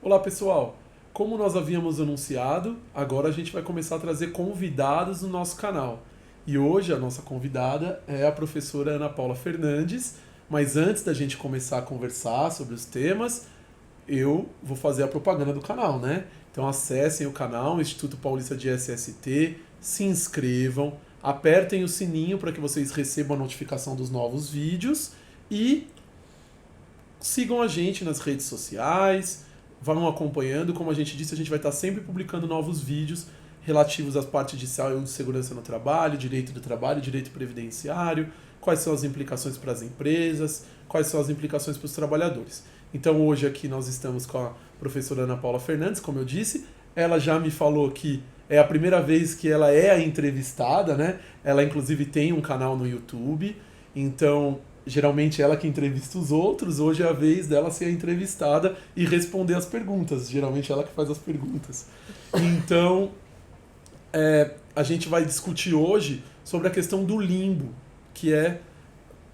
Olá pessoal, como nós havíamos anunciado, agora a gente vai começar a trazer convidados no nosso canal. E hoje a nossa convidada é a professora Ana Paula Fernandes, mas antes da gente começar a conversar sobre os temas, eu vou fazer a propaganda do canal, né? Então acessem o canal Instituto Paulista de SST, se inscrevam, apertem o sininho para que vocês recebam a notificação dos novos vídeos e sigam a gente nas redes sociais, vão acompanhando. Como a gente disse, a gente vai estar sempre publicando novos vídeos relativos às partes de saúde e segurança no trabalho, direito do trabalho, direito previdenciário, quais são as implicações para as empresas, quais são as implicações para os trabalhadores. Então hoje aqui nós estamos com a professora Ana Paula Fernandes, como eu disse. Ela já me falou que é a primeira vez que ela é a entrevistada, né? Ela inclusive tem um canal no YouTube, então geralmente ela que entrevista os outros, hoje é a vez dela ser a entrevistada e responder as perguntas. Geralmente ela que faz as perguntas. Então, a gente vai discutir hoje sobre a questão do limbo, que é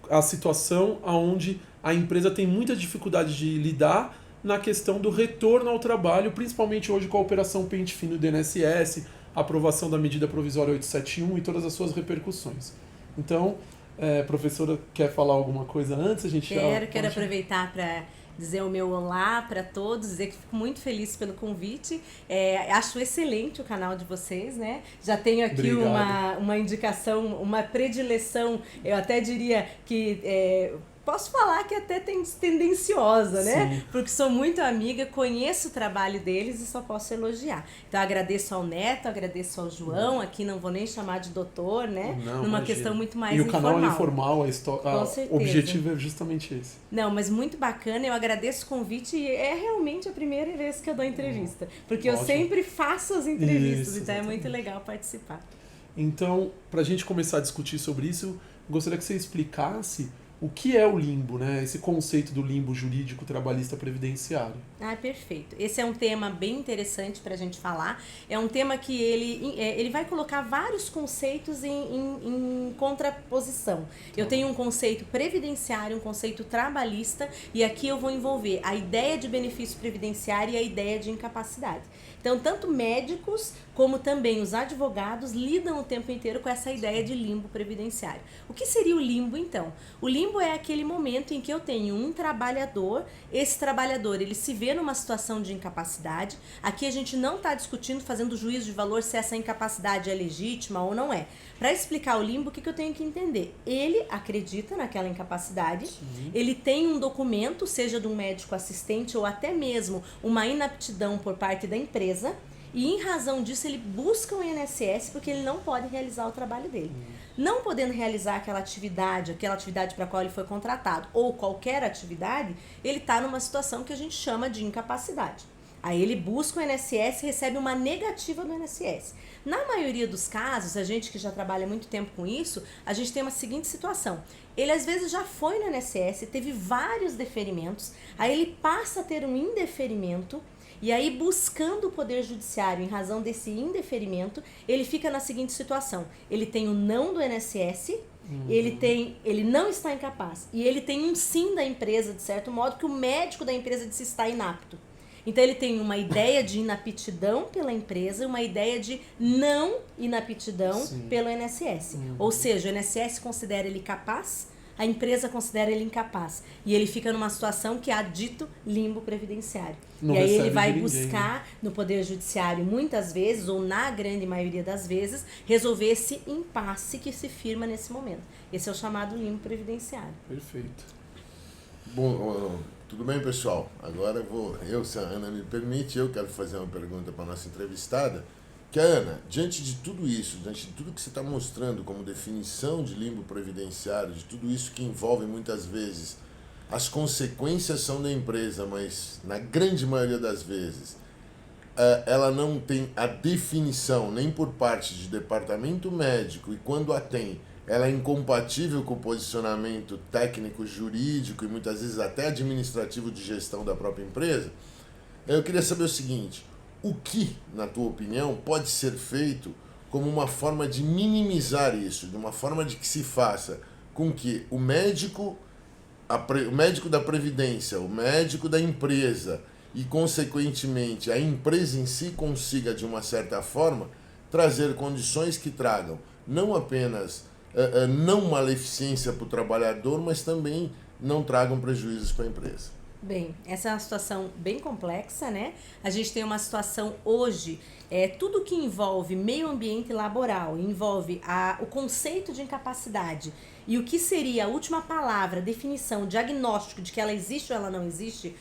a situação onde a empresa tem muita dificuldade de lidar na questão do retorno ao trabalho, principalmente hoje com a operação Pente Fino do INSS, a aprovação da medida provisória 871 e todas as suas repercussões. Então, professora, quer falar alguma coisa antes? Quero aproveitar para dizer o meu olá para todos, dizer que fico muito feliz pelo convite. Acho excelente o canal de vocês, né? Já tenho aqui uma indicação, uma predileção, eu até diria que... posso falar que até tendenciosa, né? Sim. Porque sou muito amiga, conheço o trabalho deles e só posso elogiar. Então agradeço ao Neto, agradeço ao João, aqui não vou nem chamar de doutor, né? Não, numa imagina. questão muito mais informal. E o canal é informal, certeza. O objetivo é justamente esse. Não, mas muito bacana, eu agradeço o convite e é realmente a primeira vez que eu dou entrevista. Porque Ótimo. Eu sempre faço as entrevistas, Isso, então exatamente. é muito legal participar. Então, para a gente começar a discutir sobre isso, gostaria que você explicasse o que é o limbo, né? Esse conceito do limbo jurídico trabalhista previdenciário. Perfeito. Esse é um tema bem interessante para a gente falar. É um tema que ele vai colocar vários conceitos em contraposição. Eu tenho um conceito previdenciário, um conceito trabalhista, e aqui eu vou envolver a ideia de benefício previdenciário e a ideia de incapacidade. Então, tanto médicos como também os advogados lidam o tempo inteiro com essa ideia de limbo previdenciário. O que seria o limbo, então? O limbo é aquele momento em que eu tenho um trabalhador, esse trabalhador ele se vê numa situação de incapacidade. Aqui a gente não está discutindo, fazendo juízo de valor se essa incapacidade é legítima ou não é. Para explicar o limbo, o que eu tenho que entender? Ele acredita naquela incapacidade, ele tem um documento, seja de um médico assistente ou até mesmo uma inaptidão por parte da empresa, e em razão disso ele busca o INSS porque ele não pode realizar o trabalho dele. Não podendo realizar aquela atividade para a qual ele foi contratado, ou qualquer atividade, ele está numa situação que a gente chama de incapacidade. Aí ele busca o INSS e recebe uma negativa do INSS. Na maioria dos casos, a gente que já trabalha muito tempo com isso, a gente tem uma seguinte situação. Ele às vezes já foi no INSS, teve vários deferimentos, aí ele passa a ter um indeferimento, e aí, buscando o Poder Judiciário em razão desse indeferimento, ele fica na seguinte situação. Ele tem o não do INSS, ele não está incapaz. E ele tem um sim da empresa, de certo modo, que o médico da empresa disse está inapto. Então, ele tem uma ideia de inaptidão pela empresa e uma ideia de não inaptidão pelo INSS. Ou seja, o INSS considera ele capaz, a empresa considera ele incapaz. E ele fica numa situação que há dito limbo previdenciário. Não e aí ele vai recebe de ninguém, buscar no Poder Judiciário, muitas vezes, ou na grande maioria das vezes, resolver esse impasse que se firma nesse momento. Esse é o chamado limbo previdenciário. Perfeito. Bom, tudo bem, pessoal? Agora se a Ana me permite, eu quero fazer uma pergunta para a nossa entrevistada. Que a Ana, diante de tudo isso, diante de tudo que você está mostrando como definição de limbo previdenciário, de tudo isso que envolve muitas vezes, as consequências são da empresa, mas na grande maioria das vezes, ela não tem a definição nem por parte de departamento médico, e quando a tem, ela é incompatível com o posicionamento técnico, jurídico e muitas vezes até administrativo de gestão da própria empresa. Eu queria saber o seguinte: o que, na tua opinião, pode ser feito como uma forma de minimizar isso, de uma forma de que se faça com que o médico da Previdência, o médico da empresa e, consequentemente, a empresa em si consiga, de uma certa forma, trazer condições que tragam não apenas não maleficência para o trabalhador, mas também não tragam prejuízos para a empresa. Bem, essa é uma situação bem complexa, né? A gente tem uma situação hoje, tudo que envolve meio ambiente laboral, envolve o conceito de incapacidade e o que seria a última palavra, definição, diagnóstico de que ela existe ou ela não existe,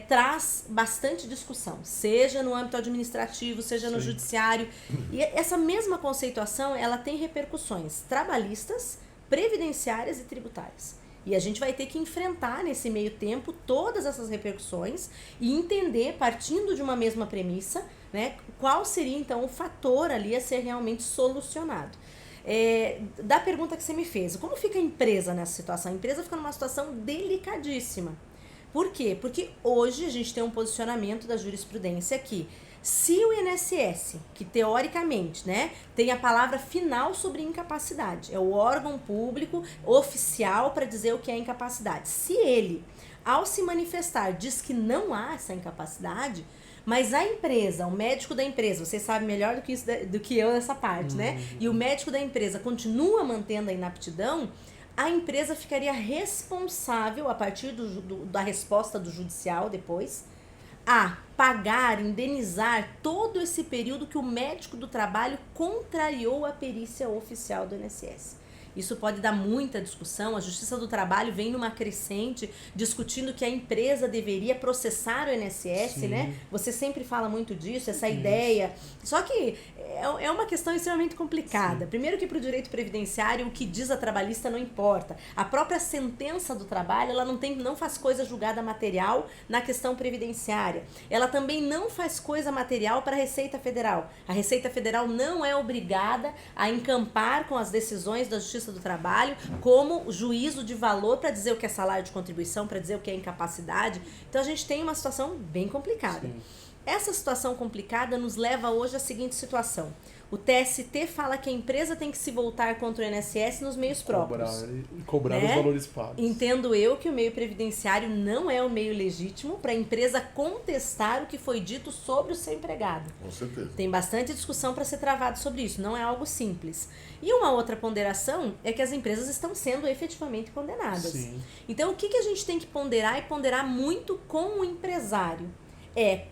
traz bastante discussão, seja no âmbito administrativo, seja no judiciário. E essa mesma conceituação, ela tem repercussões trabalhistas, previdenciárias e tributárias. E a gente vai ter que enfrentar nesse meio tempo todas essas repercussões e entender, partindo de uma mesma premissa, né, qual seria então o fator ali a ser realmente solucionado. Da pergunta que você me fez, como fica a empresa nessa situação? A empresa fica numa situação delicadíssima. Por quê? Porque hoje a gente tem um posicionamento da jurisprudência que se o INSS, que teoricamente, né, tem a palavra final sobre incapacidade, é o órgão público oficial para dizer o que é incapacidade. Se ele, ao se manifestar, diz que não há essa incapacidade, mas a empresa, o médico da empresa, você sabe melhor do que eu nessa parte, né? E o médico da empresa continua mantendo a inaptidão, a empresa ficaria responsável, a partir da resposta do judicial depois, a pagar, indenizar todo esse período que o médico do trabalho contrariou a perícia oficial do INSS. Isso pode dar muita discussão. A Justiça do Trabalho vem numa crescente discutindo que a empresa deveria processar o INSS, sim, né? Você sempre fala muito disso, essa ideia. Só que é uma questão extremamente complicada. Sim. Primeiro que para o direito previdenciário, o que diz a trabalhista não importa. A própria sentença do trabalho, ela não faz coisa julgada material na questão previdenciária. Ela também não faz coisa material para a Receita Federal. A Receita Federal não é obrigada a encampar com as decisões da Justiça do Trabalho como juízo de valor para dizer o que é salário de contribuição, para dizer o que é incapacidade. Então a gente tem uma situação bem complicada. Sim. Essa situação complicada nos leva hoje à seguinte situação. O TST fala que a empresa tem que se voltar contra o INSS nos meios próprios. Cobrar os valores pagos. Entendo eu que o meio previdenciário não é o meio legítimo para a empresa contestar o que foi dito sobre o seu empregado. Com certeza. Tem bastante discussão para ser travado sobre isso, não é algo simples. E uma outra ponderação é que as empresas estão sendo efetivamente condenadas. Sim. Então, o que a gente tem que ponderar e ponderar muito com o empresário?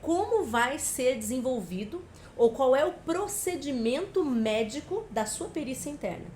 Como vai ser desenvolvido ou qual é o procedimento médico da sua perícia interna.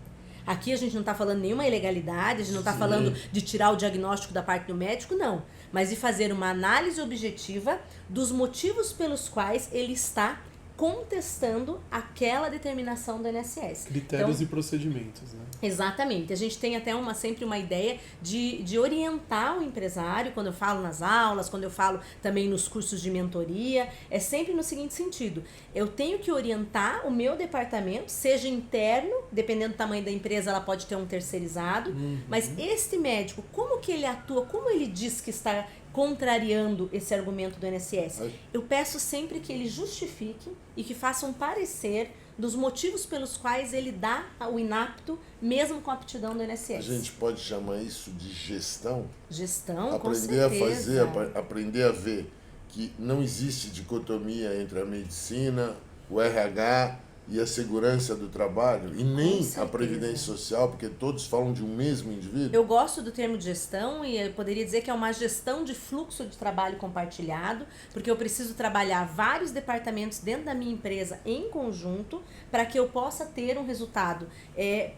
Aqui a gente não está falando nenhuma ilegalidade, a gente não está falando de tirar o diagnóstico da parte do médico, não. Mas de fazer uma análise objetiva dos motivos pelos quais ele está contestando aquela determinação do INSS. Critérios e procedimentos, né? Exatamente. A gente tem até sempre uma ideia de orientar o empresário, quando eu falo nas aulas, quando eu falo também nos cursos de mentoria, é sempre no seguinte sentido: eu tenho que orientar o meu departamento, seja interno, dependendo do tamanho da empresa, ela pode ter um terceirizado, mas este médico, como que ele atua, como ele diz que está contrariando esse argumento do INSS? Eu peço sempre que ele justifique e que faça um parecer dos motivos pelos quais ele dá o inapto, mesmo com a aptidão do INSS. A gente pode chamar isso de gestão? Gestão, com certeza. Aprender a ver que não existe dicotomia entre a medicina, o RH e a segurança do trabalho, e nem a previdência social, porque todos falam de um mesmo indivíduo. Eu gosto do termo de gestão e eu poderia dizer que é uma gestão de fluxo de trabalho compartilhado, porque eu preciso trabalhar vários departamentos dentro da minha empresa em conjunto para que eu possa ter um resultado,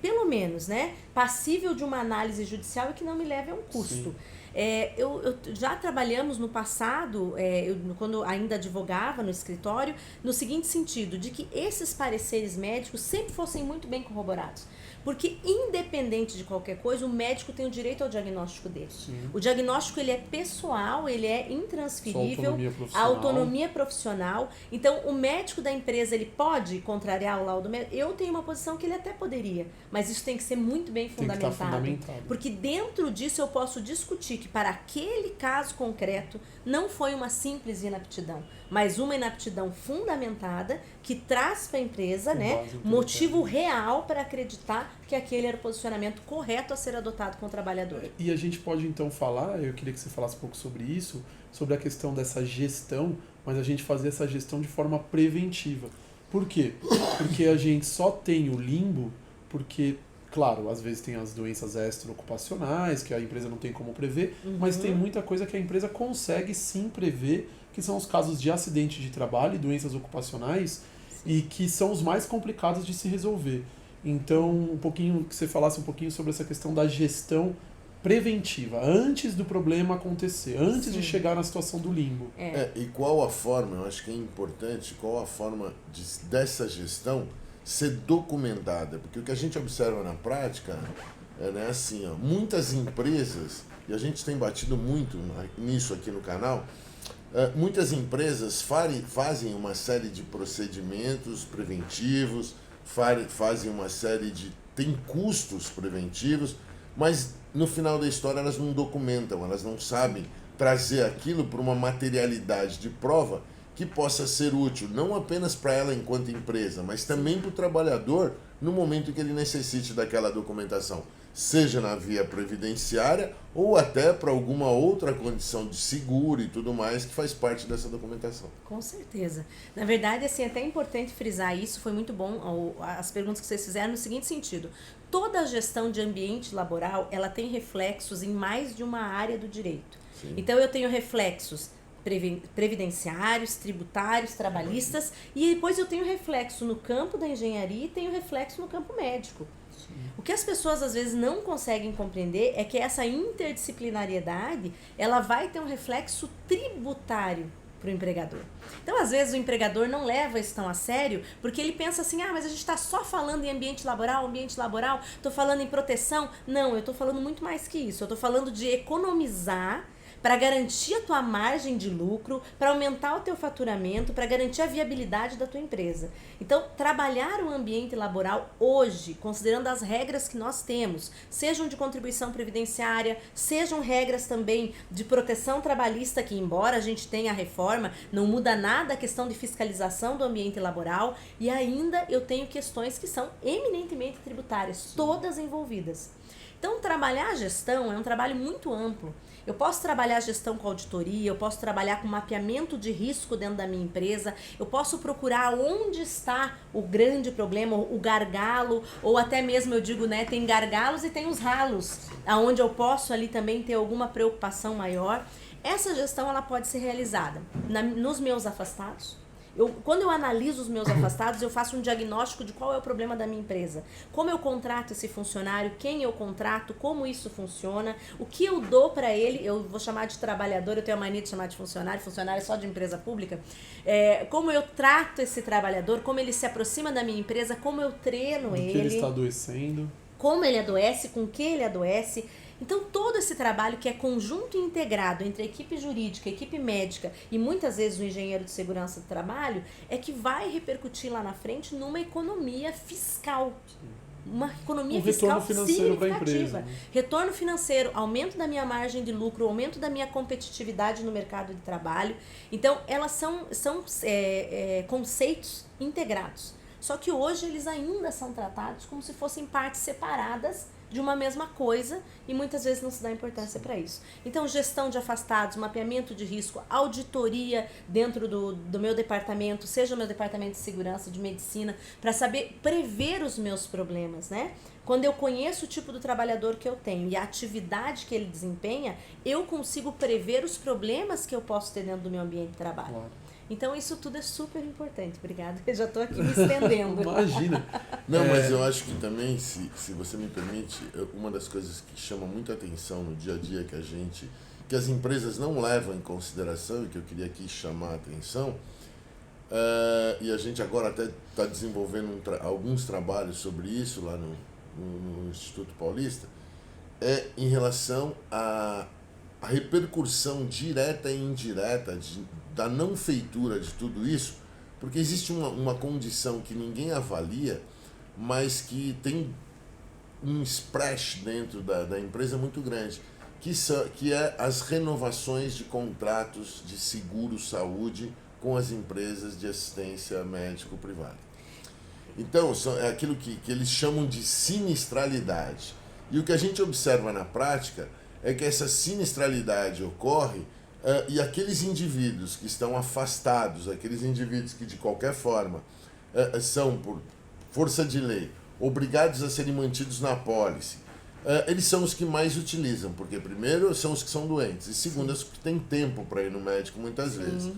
pelo menos, né, passível de uma análise judicial e que não me leve a um custo. Sim. Eu já trabalhamos no passado, quando ainda advogava no escritório, no seguinte sentido, de que esses pareceres médicos sempre fossem muito bem corroborados. Porque, independente de qualquer coisa, o médico tem o direito ao diagnóstico dele. Sim. O diagnóstico, ele é pessoal, ele é intransferível, a autonomia profissional. Então, o médico da empresa, ele pode contrariar o laudo médico? Eu tenho uma posição que ele até poderia, mas isso tem que ser muito bem fundamentado. Tem que estar fundamentado. Porque dentro disso eu posso discutir que para aquele caso concreto não foi uma simples inaptidão. mas uma inaptidão fundamentada que traz para a empresa, Com né, base no que motivo ele real para acreditar que aquele era o posicionamento correto a ser adotado com o trabalhador. E a gente pode então falar, eu queria que você falasse um pouco sobre isso, sobre a questão dessa gestão, mas a gente fazer essa gestão de forma preventiva. Por quê? Porque a gente só tem o limbo porque, claro, às vezes tem as doenças extraocupacionais, que a empresa não tem como prever, mas tem muita coisa que a empresa consegue sim prever, que são os casos de acidente de trabalho e doenças ocupacionais, e que são os mais complicados de se resolver. Então, que você falasse um pouquinho sobre essa questão da gestão preventiva, antes do problema acontecer, antes de chegar na situação do limbo. E qual a forma, eu acho que é importante, qual a forma dessa gestão ser documentada? Porque o que a gente observa na prática é, né, assim, ó, muitas empresas, e a gente tem batido muito nisso aqui no canal, muitas empresas fazem uma série de procedimentos preventivos, fazem uma série de... tem custos preventivos, mas no final da história elas não documentam, elas não sabem trazer aquilo para uma materialidade de prova que possa ser útil, não apenas para ela enquanto empresa, mas também para o trabalhador no momento que ele necessite daquela documentação, seja na via previdenciária ou até para alguma outra condição de seguro e tudo mais que faz parte dessa documentação. Com certeza. Na verdade, assim, é até importante frisar isso, foi muito bom as perguntas que vocês fizeram no seguinte sentido. Toda a gestão de ambiente laboral, ela tem reflexos em mais de uma área do direito. Sim. Então, eu tenho reflexos previdenciários, tributários, trabalhistas, e depois eu tenho reflexo no campo da engenharia e tenho reflexo no campo médico. Sim. O que as pessoas às vezes não conseguem compreender é que essa interdisciplinariedade, ela vai ter um reflexo tributário para o empregador. Então, às vezes, o empregador não leva isso tão a sério, porque ele pensa assim, mas a gente está só falando em ambiente laboral, estou falando em proteção. Não, eu estou falando muito mais que isso. Eu estou falando de economizar para garantir a tua margem de lucro, para aumentar o teu faturamento, para garantir a viabilidade da tua empresa. Então, trabalhar o ambiente laboral hoje, considerando as regras que nós temos, sejam de contribuição previdenciária, sejam regras também de proteção trabalhista, que embora a gente tenha a reforma, não muda nada a questão de fiscalização do ambiente laboral, e ainda eu tenho questões que são eminentemente tributárias, todas envolvidas. Então, trabalhar a gestão é um trabalho muito amplo. Eu posso trabalhar a gestão com auditoria, eu posso trabalhar com mapeamento de risco dentro da minha empresa, eu posso procurar onde está o grande problema, o gargalo, ou até mesmo eu digo, né, tem gargalos e tem os ralos, aonde eu posso ali também ter alguma preocupação maior. Essa gestão, ela pode ser realizada nos meus afastados. Quando eu analiso os meus afastados, eu faço um diagnóstico de qual é o problema da minha empresa. Como eu contrato esse funcionário, quem eu contrato, como isso funciona, o que eu dou para ele, eu vou chamar de trabalhador, eu tenho a mania de chamar de funcionário é só de empresa pública. Como eu trato esse trabalhador, como ele se aproxima da minha empresa, como eu treino ele. O que ele está adoecendo. Como ele adoece, com que ele adoece. Então, todo esse trabalho que é conjunto e integrado entre a equipe jurídica, a equipe médica e muitas vezes o engenheiro de segurança do trabalho é que vai repercutir lá na frente numa economia fiscal. Uma economia fiscal significativa. Retorno financeiro, aumento da minha margem de lucro, aumento da minha competitividade no mercado de trabalho. Então, elas são conceitos integrados. Só que hoje eles ainda são tratados como se fossem partes separadas de uma mesma coisa e muitas vezes não se dá importância para isso. Então, gestão de afastados, mapeamento de risco, auditoria dentro do meu departamento, seja o meu departamento de segurança, de medicina, para saber prever os meus problemas, né? Quando eu conheço o tipo do trabalhador que eu tenho e a atividade que ele desempenha, eu consigo prever os problemas que eu posso ter dentro do meu ambiente de trabalho. Claro. Então, isso tudo é super importante. Obrigada, eu já estou aqui me estendendo. Imagina. Não, mas eu acho que também, se você me permite, uma das coisas que chama muita atenção no dia a dia que as empresas não levam em consideração e que eu queria aqui chamar a atenção, e a gente agora até está desenvolvendo alguns trabalhos sobre isso lá no Instituto Paulista, é em relação à repercussão direta e indireta da não feitura de tudo isso, porque existe uma condição que ninguém avalia, mas que tem um splash dentro da empresa muito grande, que é as renovações de contratos de seguro-saúde com as empresas de assistência médico-privada. Então, é aquilo que eles chamam de sinistralidade. E o que a gente observa na prática é que essa sinistralidade ocorre e aqueles indivíduos que estão afastados, aqueles indivíduos que de qualquer forma são, por força de lei, obrigados a serem mantidos na apólice, eles são os que mais utilizam, porque primeiro são os que são doentes e segundo, os que têm tempo para ir no médico muitas vezes.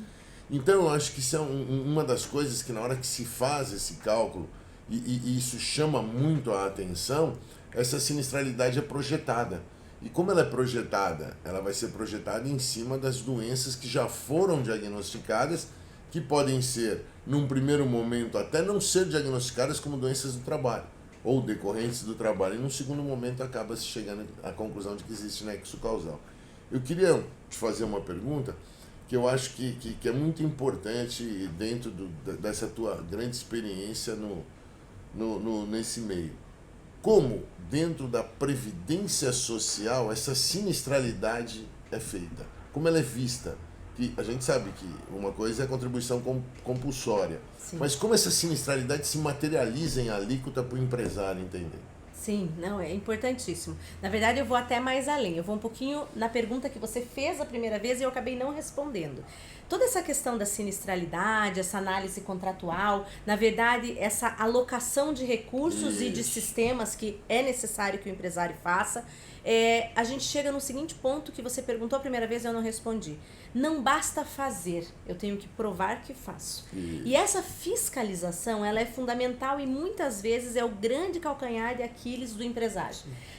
Então eu acho que isso é uma das coisas que na hora que se faz esse cálculo, e isso chama muito a atenção, essa sinistralidade é projetada. E como ela é projetada? Ela vai ser projetada em cima das doenças que já foram diagnosticadas, que podem ser, num primeiro momento, até não ser diagnosticadas como doenças do trabalho, ou decorrentes do trabalho, e num segundo momento acaba se chegando à conclusão de que existe nexo causal. Eu queria te fazer uma pergunta que eu acho que é muito importante dentro dessa tua grande experiência nesse meio. Como, dentro da previdência social, essa sinistralidade é feita? Como ela é vista? Que a gente sabe que uma coisa é a contribuição compulsória, Sim. Mas como essa sinistralidade se materializa em alíquota para o empresário entender? Sim, não, é importantíssimo. Na verdade, eu vou até mais além. Eu vou um pouquinho na pergunta que você fez a primeira vez e eu acabei não respondendo. Toda essa questão da sinistralidade, essa análise contratual, na verdade, essa alocação de recursos e de sistemas que é necessário que o empresário faça, a gente chega no seguinte ponto que você perguntou a primeira vez e eu não respondi. Não basta fazer, eu tenho que provar que faço. E essa fiscalização, ela é fundamental e muitas vezes é o grande calcanhar de Aquiles do empresário.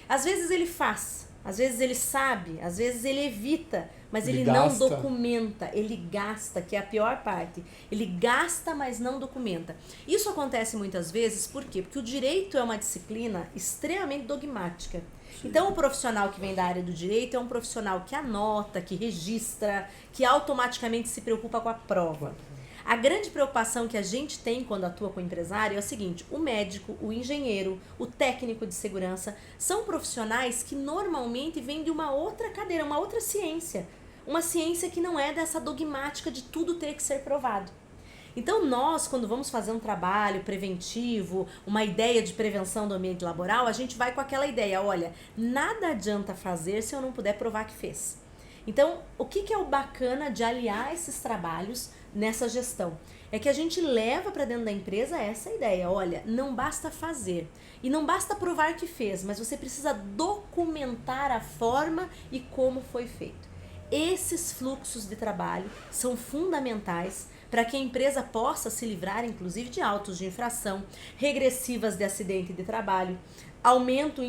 Às vezes ele faz, às vezes ele sabe, às vezes ele evita, mas ele não documenta, ele gasta, que é a pior parte. Ele gasta, mas não documenta. Isso acontece muitas vezes, por quê? Porque o direito é uma disciplina extremamente dogmática. Sim. Então, o profissional que vem da área do direito é um profissional que anota, que registra, que automaticamente se preocupa com a prova. A grande preocupação que a gente tem quando atua com o empresário é o seguinte: o médico, o engenheiro, o técnico de segurança são profissionais que normalmente vêm de uma outra cadeira, uma outra ciência. Uma ciência que não é dessa dogmática de tudo ter que ser provado. Então nós, quando vamos fazer um trabalho preventivo, uma ideia de prevenção do ambiente laboral, a gente vai com aquela ideia, olha, nada adianta fazer se eu não puder provar que fez. Então, o que é o bacana de aliar esses trabalhos nessa gestão? É que a gente leva para dentro da empresa essa ideia, olha, não basta fazer e não basta provar que fez, mas você precisa documentar a forma e como foi feito. Esses fluxos de trabalho são fundamentais para que a empresa possa se livrar, inclusive, de autos de infração, regressivas de acidente de trabalho, aumento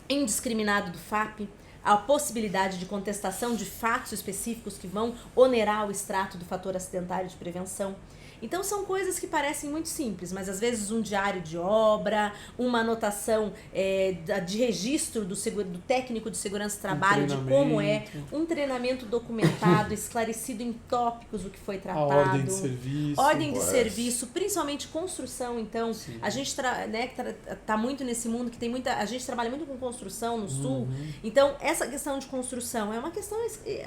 indiscriminado do FAP, a possibilidade de contestação de fatos específicos que vão onerar o extrato do fator acidentário de prevenção. Então são coisas que parecem muito simples, mas às vezes um diário de obra, uma anotação de registro do técnico de segurança do trabalho, de como é, um treinamento documentado, esclarecido em tópicos o que foi tratado. A ordem de serviço. Ordem de serviço, principalmente construção, então. Sim. A gente tá muito nesse mundo que tem a gente trabalha muito com construção no Sul, então essa questão de construção é uma questão,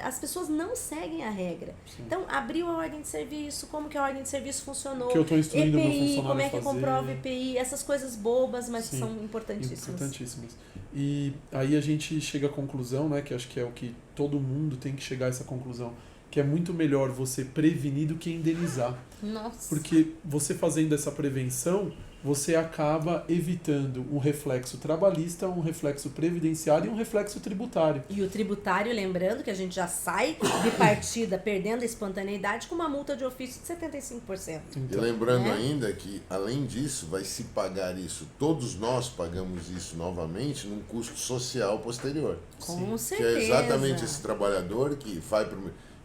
as pessoas não seguem a regra. Sim. Então, abriu a ordem de serviço, como que a ordem de serviço funcionou, que eu tô instruindo EPI, meu funcionário como é que fazer. Comprova EPI, essas coisas bobas, mas Sim, que são importantíssimas. E aí a gente chega à conclusão, né, que acho que é o que todo mundo tem que chegar a essa conclusão, que é muito melhor você prevenir do que indenizar. Nossa. Porque você fazendo essa prevenção, você acaba evitando um reflexo trabalhista, um reflexo previdenciário e um reflexo tributário. E o tributário, lembrando que a gente já sai de partida perdendo a espontaneidade com uma multa de ofício de 75%. Então, e lembrando ainda que, além disso, vai se pagar isso, todos nós pagamos isso novamente num custo social posterior. Com certeza. Que é exatamente esse trabalhador que vai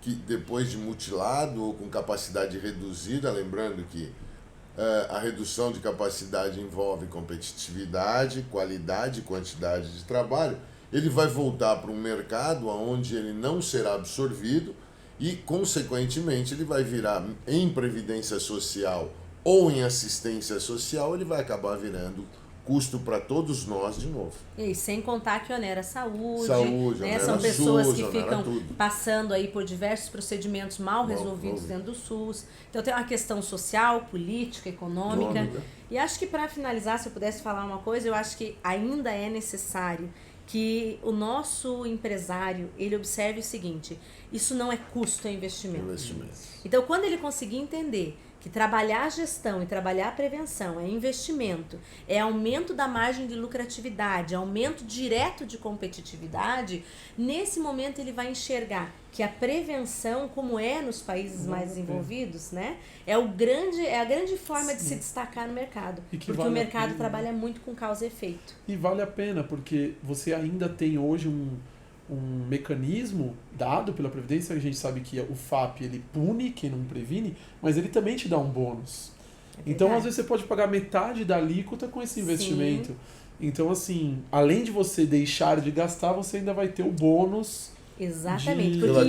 que depois de mutilado ou com capacidade reduzida, lembrando que a redução de capacidade envolve competitividade, qualidade e quantidade de trabalho, ele vai voltar para um mercado onde ele não será absorvido e, consequentemente, ele vai virar em previdência social ou em assistência social, ele vai acabar virando custo para todos nós de novo. E sem contar que onera a saúde, né? onera São pessoas SUS, que onera ficam tudo. passando aí por diversos procedimentos mal resolvidos dentro do SUS. Então tem uma questão social, política, econômica. E acho que para finalizar, se eu pudesse falar uma coisa, eu acho que ainda é necessário que o nosso empresário, ele observe o seguinte: isso não é custo, é investimento. Então, quando ele conseguir entender que trabalhar a gestão e trabalhar a prevenção é investimento, é aumento da margem de lucratividade, é aumento direto de competitividade, nesse momento ele vai enxergar que a prevenção, como é nos países mais desenvolvidos, né, é a grande forma de se destacar no mercado. Porque o mercado trabalha muito com causa e efeito. E vale a pena, porque você ainda tem hoje um mecanismo dado pela Previdência. A gente sabe que o FAP ele pune quem não previne, mas ele também te dá um bônus. Então, às vezes, você pode pagar metade da alíquota com esse investimento. Sim. Então, assim, além de você deixar de gastar, você ainda vai ter o bônus. Exatamente, porque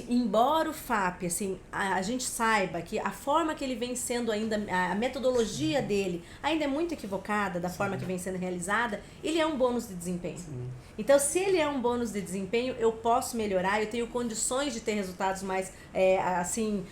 embora o FAP, assim, a gente saiba que a forma que ele vem sendo ainda, a metodologia dele ainda é muito equivocada da forma que vem sendo realizada, ele é um bônus de desempenho. Sim. Então, se ele é um bônus de desempenho, eu posso melhorar, eu tenho condições de ter resultados mais,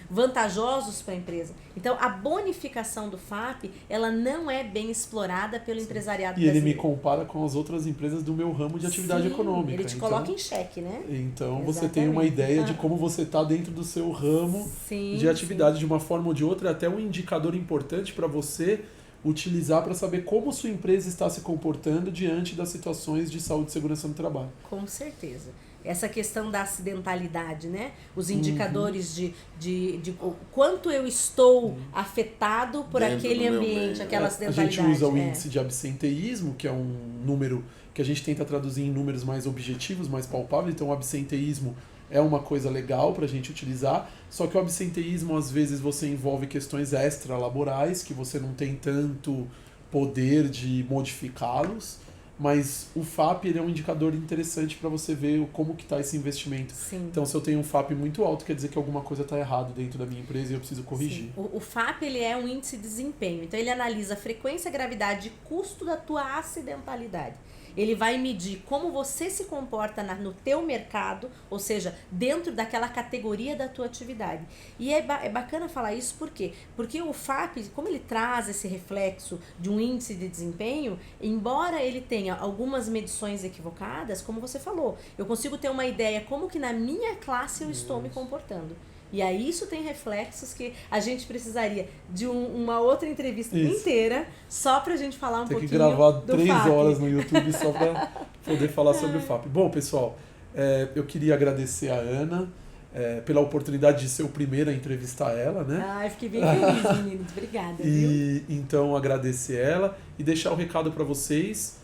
vantajosos para a empresa. Então, a bonificação do FAP, ela não é bem explorada pelo empresariado brasileiro. E ele me compara com as outras empresas do meu ramo de atividade econômica. Ele te coloca em xeque, né? Então, você tem uma ideia de como você está dentro do seu ramo de atividade. De uma forma ou de outra, até um indicador importante para você utilizar para saber como sua empresa está se comportando diante das situações de saúde e segurança no trabalho. Com certeza. Essa questão da acidentalidade, né? Os indicadores de quanto eu estou afetado por dentro aquele ambiente, aquela acidentalidade. A gente usa o índice de absenteísmo, que é um número que a gente tenta traduzir em números mais objetivos, mais palpáveis. Então, o absenteísmo é uma coisa legal para a gente utilizar, só que o absenteísmo, às vezes, você envolve questões extralaborais, que você não tem tanto poder de modificá-los, mas o FAP ele é um indicador interessante para você ver como que está esse investimento. Sim. Então, se eu tenho um FAP muito alto, quer dizer que alguma coisa está errado dentro da minha empresa e eu preciso corrigir. Sim. O FAP ele é um índice de desempenho, então ele analisa a frequência, gravidade e custo da tua acidentalidade. Ele vai medir como você se comporta no teu mercado, ou seja, dentro daquela categoria da tua atividade. E é bacana falar isso por quê? Porque o FAP, como ele traz esse reflexo de um índice de desempenho, embora ele tenha algumas medições equivocadas, como você falou, eu consigo ter uma ideia como que na minha classe eu estou me comportando. E aí isso tem reflexos que a gente precisaria de uma outra entrevista inteira só pra gente falar pouquinho do FAP. Tem que gravar 3 horas no YouTube só pra poder falar sobre o FAP. Bom, pessoal, eu queria agradecer a Ana pela oportunidade de ser o primeiro a entrevistar ela, né? Eu fiquei bem feliz, meninos. Obrigada. E então agradecer ela e deixar o recado para vocês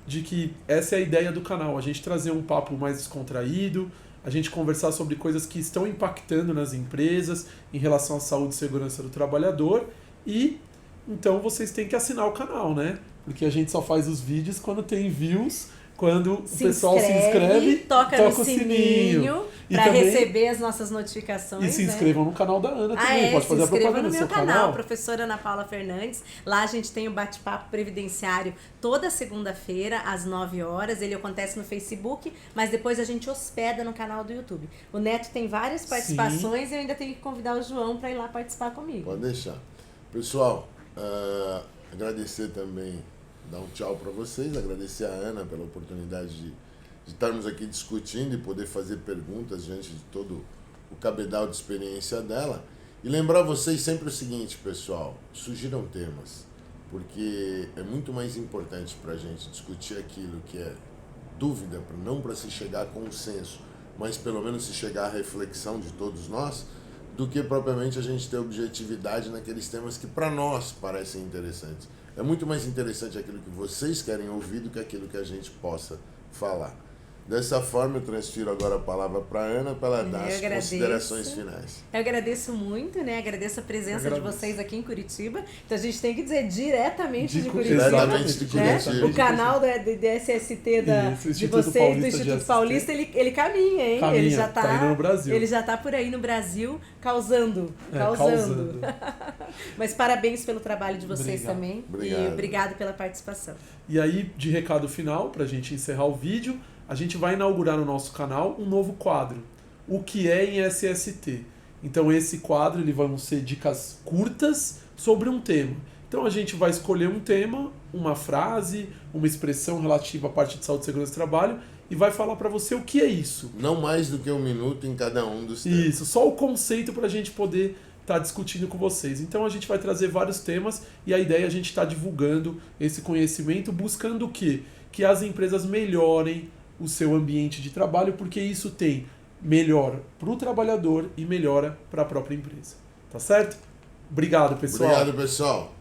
de que essa é a ideia do canal, a gente trazer um papo mais descontraído, a gente conversar sobre coisas que estão impactando nas empresas em relação à saúde e segurança do trabalhador. E então vocês têm que assinar o canal, né? Porque a gente só faz os vídeos quando tem views, quando o pessoal se inscreve, toca o sininho para receber as nossas notificações. E se inscrevam no canal da Ana também. Pode fazer a propaganda no seu canal. Professora Ana Paula Fernandes. Lá a gente tem o bate-papo previdenciário toda segunda-feira, às 9 horas. Ele acontece no Facebook, mas depois a gente hospeda no canal do YouTube. O Neto tem várias participações e eu ainda tenho que convidar o João para ir lá participar comigo. Pode deixar. Pessoal, agradecer também, dar um tchau para vocês, agradecer a Ana pela oportunidade de estarmos aqui discutindo e poder fazer perguntas diante de todo o cabedal de experiência dela. E lembrar vocês sempre o seguinte, pessoal, sugiram temas, porque é muito mais importante para a gente discutir aquilo que é dúvida, não para se chegar a consenso, mas pelo menos se chegar à reflexão de todos nós, do que propriamente a gente ter objetividade naqueles temas que para nós parecem interessantes. É muito mais interessante aquilo que vocês querem ouvir do que aquilo que a gente possa falar. Dessa forma, eu transfiro agora a palavra para a Ana para ela dar as considerações finais. Eu agradeço muito, né? Agradeço a presença de vocês aqui em Curitiba. Então a gente tem que dizer diretamente de Curitiba. Diretamente de Curitiba. Né? O canal do SST de vocês, do Instituto Paulista, ele caminha, hein? Caminha, ele já tá indo no Brasil. Ele já tá por aí no Brasil causando. Mas parabéns pelo trabalho de vocês também. Obrigado. E obrigado pela participação. E aí, de recado final, pra gente encerrar o vídeo, a gente vai inaugurar no nosso canal um novo quadro, o que é em SST. Então esse quadro ele vão ser dicas curtas sobre um tema. Então a gente vai escolher um tema, uma frase, uma expressão relativa à parte de saúde, segurança e trabalho e vai falar para você o que é isso. Não mais do que 1 minuto em cada um dos temas. Isso, só o conceito para a gente poder estar discutindo com vocês. Então a gente vai trazer vários temas e a ideia é a gente estar divulgando esse conhecimento, buscando o quê? Que as empresas melhorem o seu ambiente de trabalho, porque isso tem melhora para o trabalhador e melhora para a própria empresa. Tá certo? Obrigado, pessoal. Obrigado, pessoal.